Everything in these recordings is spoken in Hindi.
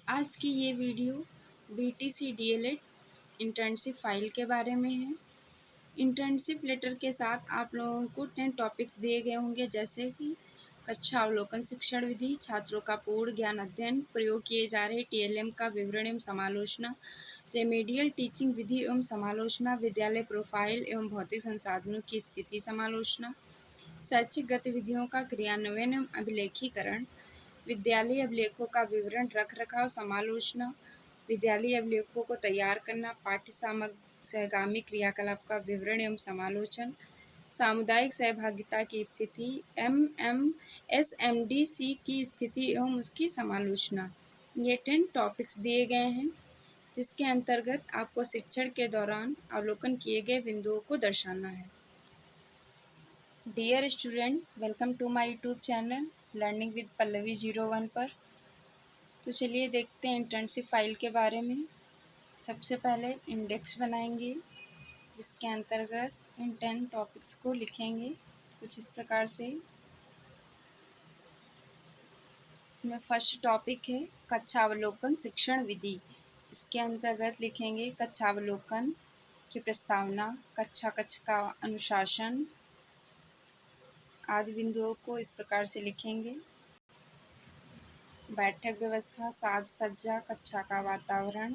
आज की ये video BTC DElEd internship file के बारे में है। इंटर्नशिप लेटर के साथ आप लोगों को 10 टॉपिक्स दिए गए होंगे, जैसे कि कक्षा अवलोकन शिक्षण विधि, छात्रों का पूर्ण ज्ञान अध्ययन, प्रयोग किए जा रहे टीएलएम का विवरण एवं समालोचना, रेमेडियल टीचिंग विधि एवं समालोचना, विद्यालय प्रोफाइल एवं भौतिक संसाधनों की स्थिति समालोचना, शैक्षिक गतिविधियों का क्रियान्वयन एवं अभिलेखीकरण, विद्यालय अभिलेखों का विवरण, रख रखाव, समालोचना, विद्यालय अभिलेखों को तैयार करना, पाठ्य सामग्री सहगामी क्रियाकलाप का विवरण एवं समालोचन, सामुदायिक सहभागिता की स्थिति, SMDC की स्थिति एवं उसकी समालोचना। ये 10 टॉपिक्स दिए गए हैं, जिसके अंतर्गत आपको शिक्षण के दौरान अवलोकन किए गए बिंदुओं को दर्शाना है। Dear student, welcome to my YouTube channel learning with Pallavi 01 पर। तो चलिए देखते हैं इंटर्नशिप फाइल के बारे में। सबसे पहले इंडेक्स बनाएंगे, जिसके अंतर्गत इन 10 टॉपिक्स को लिखेंगे कुछ इस प्रकार से। इसमें फर्स्ट टॉपिक है कक्षावलोकन शिक्षण विधि। इसके अंतर्गत लिखेंगे कक्षावलोकन की प्रस्तावना, कक्ष का अनुशासन आदि बिंदुओं को इस प्रकार से लिखेंगे। बैठक व्यवस्था, साज सज्जा, कक्षा का वातावरण।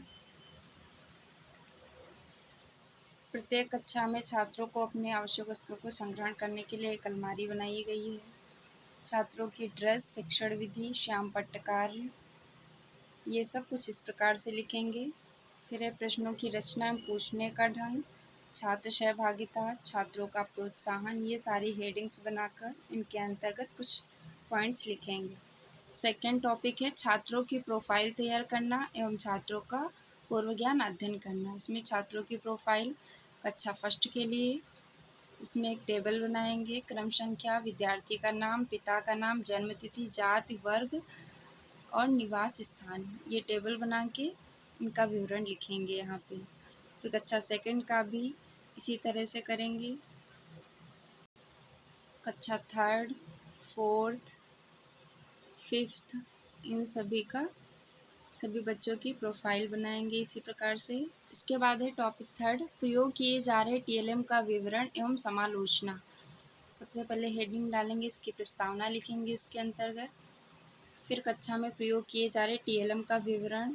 प्रत्येक कक्षा में छात्रों को अपने आवश्यक वस्तुओं को संग्रहण करने के लिए एक अलमारी बनाई गई है। छात्रों की ड्रेस, शिक्षण विधि, श्याम पट्टकार्य, ये सब कुछ इस प्रकार से लिखेंगे। फिर है प्रश्नों की रचना एवं पूछने का ढंग, छात्र सहभागिता, छात्रों का प्रोत्साहन, ये सारी हेडिंग्स बनाकर इनके अंतर्गत कुछ पॉइंट्स लिखेंगे। सेकेंड टॉपिक है छात्रों की प्रोफाइल तैयार करना एवं छात्रों का पूर्व ज्ञान अध्ययन करना। इसमें छात्रों की प्रोफाइल कक्षा फर्स्ट के लिए इसमें एक टेबल बनाएंगे, क्रम संख्या, विद्यार्थी का नाम, पिता का नाम, जन्म तिथि, जाति, वर्ग और निवास स्थान, ये टेबल बना के इनका विवरण लिखेंगे यहाँ पे। फिर कक्षा सेकंड का भी इसी तरह से करेंगे। कक्षा थर्ड, फोर्थ, फिफ्थ, इन सभी बच्चों की प्रोफाइल बनाएंगे इसी प्रकार से। इसके बाद है टॉपिक थर्ड, प्रयोग किए जा रहे टीएलएम का विवरण एवं समालोचना। सबसे पहले हेडिंग डालेंगे, इसकी प्रस्तावना लिखेंगे इसके अंतर्गत। फिर कक्षा में प्रयोग किए जा रहे टीएलएम का विवरण,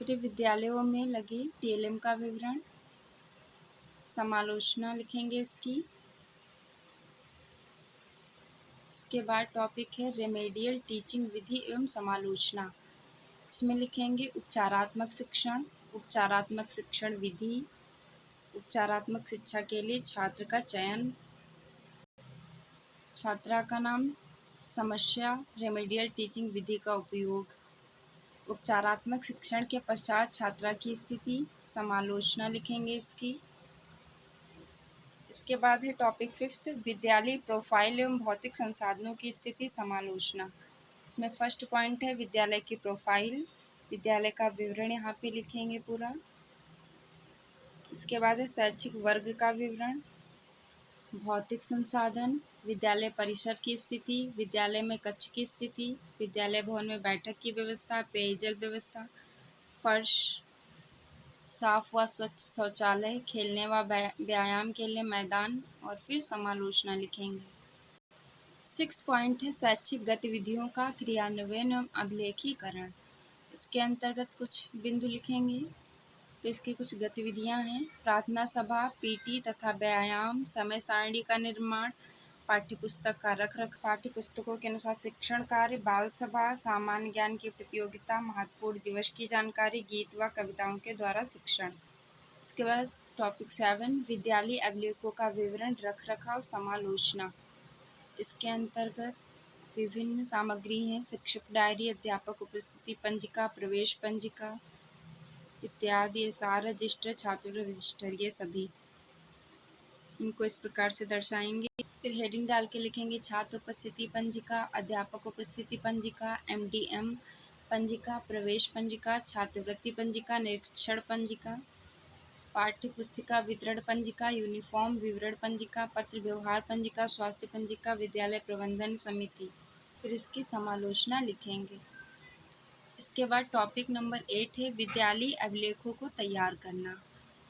फिर विद्यालयों में लगे टीएलएम का विवरण, समालोचना लिखेंगे इसकी। इसके बाद टॉपिक है रेमेडियल टीचिंग विधि एवं समालोचना। इसमें लिखेंगे उपचारात्मक शिक्षण विधि, उपचारात्मक शिक्षा के लिए छात्र का चयन, छात्रा का नाम, समस्या, रेमेडियल टीचिंग विधि का उपयोग, उपचारात्मक शिक्षण के पश्चात छात्रा की स्थिति, समालोचना लिखेंगे इसकी। इसके बाद है टॉपिक फिफ्थ, विद्यालय प्रोफाइल एवं भौतिक संसाधनों की स्थिति समालोचना। इसमें फर्स्ट पॉइंट है विद्यालय की प्रोफाइल, विद्यालय का विवरण यहाँ पे लिखेंगे पूरा। इसके बाद है शैक्षिक वर्ग का विवरण, भौतिक संसाधन, विद्यालय परिसर की स्थिति, विद्यालय में कक्ष की स्थिति, विद्यालय भवन में बैठक की व्यवस्था, पेयजल व्यवस्था, फर्श साफ व स्वच्छ, शौचालय, खेलने व व्यायाम के लिए मैदान, और फिर समालोचना लिखेंगे। 6 पॉइंट है शैक्षिक गतिविधियों का क्रियान्वयन एवं अभिलेखीकरण। इसके अंतर्गत कुछ बिंदु लिखेंगे। तो इसकी कुछ गतिविधियां हैं, प्रार्थना सभा, पीटी तथा व्यायाम, समय सारणी का निर्माण, पाठ्यपुस्तक का रख पाठ्यपुस्तकों के अनुसार शिक्षण कार्य, बाल सभा, सामान्य ज्ञान की प्रतियोगिता, महत्वपूर्ण दिवस की जानकारी, गीत व कविताओं के द्वारा शिक्षण। इसके बाद टॉपिक 7, विद्यालय अभिलेखों का विवरण, रख रखाव, समालोचना। इसके अंतर्गत विभिन्न सामग्री हैं, शिक्षक डायरी, अध्यापक उपस्थिति पंजिका, प्रवेश पंजिका इत्यादि, सार रजिस्टर, छात्र रजिस्टर, ये सभी इनको इस प्रकार से दर्शाएंगे। फिर हेडिंग डाल के लिखेंगे छात्र उपस्थिति पंजिका, अध्यापक उपस्थिति पंजिका, MDM पंजिका, प्रवेश पंजिका, छात्रवृत्ति पंजिका, निरीक्षण पंजिका, पाठ्य पुस्तिका वितरण पंजिका, यूनिफॉर्म विवरण पंजिका, पत्र व्यवहार पंजिका, स्वास्थ्य पंजिका, विद्यालय प्रबंधन समिति। फिर इसकी समालोचना लिखेंगे। इसके बाद टॉपिक नंबर 8 है विद्यालय अभिलेखों को तैयार करना।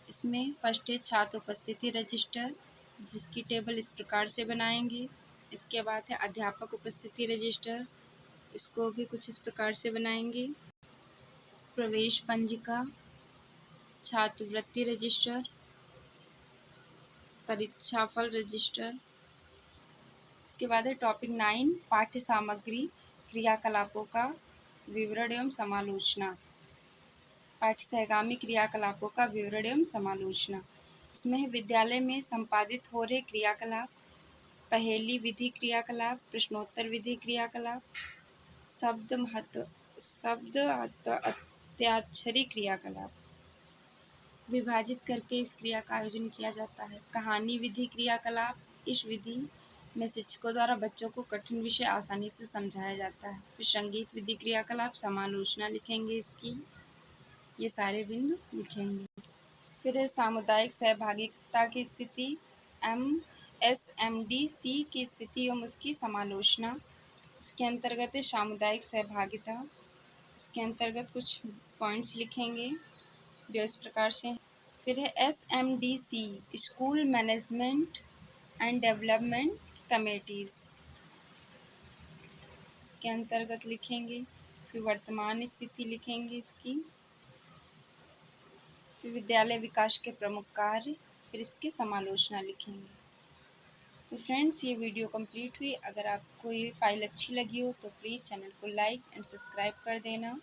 इसमें फर्स्ट है छात्र उपस्थिति रजिस्टर, जिसकी टेबल इस प्रकार से बनाएंगे। इसके बाद है अध्यापक उपस्थिति रजिस्टर, इसको भी कुछ इस प्रकार से बनाएंगे। प्रवेश पंजिका, छात्रवृत्ति रजिस्टर, परीक्षाफल रजिस्टर। इसके बाद है टॉपिक 9 पाठ्य सामग्री क्रियाकलापों का विवरण एवं समालोचना। पाठ्य सहगामी क्रियाकलापों का विवरण एवं समालोचना। इसमें है विद्यालय में संपादित हो रहे क्रियाकलाप, पहेली विधि क्रियाकलाप, प्रश्नोत्तर विधि क्रियाकलाप, शब्द अत्याक्षरी क्रियाकलाप। विभाजित करके इस क्रिया का आयोजन किया जाता है। कहानी विधि क्रियाकलाप, इस विधि में शिक्षकों द्वारा बच्चों को कठिन विषय आसानी से समझाया जाता है। फिर संगीत विधि क्रियाकलाप, समालोचना लिखेंगे इसकी, ये सारे बिंदु लिखेंगे। फिर है सामुदायिक सहभागिता की स्थिति, MSMDC की स्थिति एवं उसकी समालोचना। इसके अंतर्गत है सामुदायिक सहभागिता, इसके अंतर्गत कुछ पॉइंट्स लिखेंगे जो इस प्रकार से। फिर है SMDC school management and development committees, इसके अंतर्गत लिखेंगे। फिर वर्तमान स्थिति लिखेंगे इसकी। फिर विद्यालय विकास के प्रमुख कार्य, फिर इसकी समालोचना लिखेंगे। तो फ्रेंड्स, ये वीडियो कंप्लीट हुई। अगर आपको ये फाइल अच्छी लगी हो तो प्लीज़ चैनल को लाइक एंड सब्सक्राइब कर देना।